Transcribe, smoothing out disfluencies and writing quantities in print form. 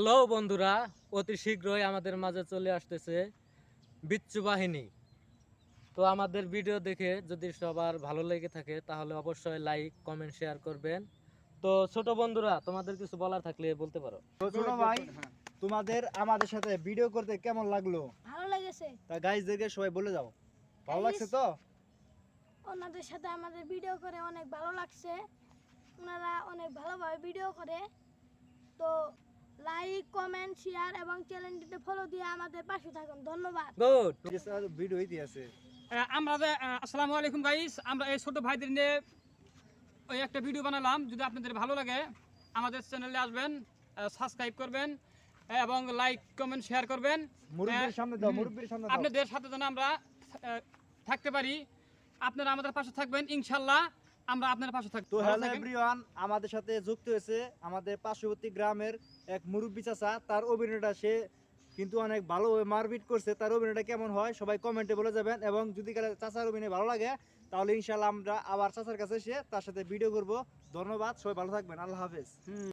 Hello বন্ধুরা, অতি শীঘ্রই আমাদের মাঝে চলে আসতেছে বিচ্ছু বাহিনী। তো আমাদের ভিডিও দেখে যদি সবার ভালো লেগে থাকে তাহলে অবশ্যই লাইক কমেন্ট শেয়ার করবেন। তো ছোট বন্ধুরা, তোমাদের কিছু বলার থাকলে বলতে পারো। তো ছোট ভাই, তোমাদের আমাদের সাথে ভিডিও করতে কেমন লাগলো? ভালো লেগেছে। তা গাইজদেরকে সবাই বলে যাও, ভালো লাগছে তো? ওনাদের সাথে আমাদের ভিডিও করে অনেক ভালো লাগছে। ওনারা অনেক ভালোভাবে ভিডিও করে। তো লাইক কমেন্ট শেয়ার এবং চ্যানেলটিতে ফলো দিয়ে আমাদের পাশে থাকুন। ধন্যবাদ। গুড। ভিডিও হইতে আছে। আসসালামু আলাইকুম গাইস, আমরা এই ছোট ভাইদের নিয়ে ওই একটা ভিডিও বানালাম। যদি আপনাদের ভালো লাগে আমাদের চ্যানেলে আসবেন, সাবস্ক্রাইব করবেন এবং লাইক কমেন্ট শেয়ার করবেন। মুরব্বির সামনে দাও, মুরব্বির সামনে দাও। আপনাদের সাথে যেন আমরা থাকতে পারি, আপনারা আমাদের পাশে থাকবেন, ইনশাল্লাহ আমরা আপনার পাশে থাকবো। তো হ্যালো এভরিওয়ান, আমাদের সাথে যুক্ত হয়েছে আমাদের পার্শ্ববর্তী গ্রামের এক মুরব্বি চাচা। তার অভিনয়টা সে কিন্তু অনেক ভালোভাবে মারপিট করছে। তার অভিনয়টা কেমন হয় সবাই কমেন্টে বলে যাবেন, এবং যদি চাচার অভিনয় ভালো লাগে তাহলে ইনশাল্লাহ আমরা আবার চাচার কাছে এসে তার সাথে ভিডিও করব। ধন্যবাদ, সবাই ভালো থাকবেন, আল্লাহ হাফেজ।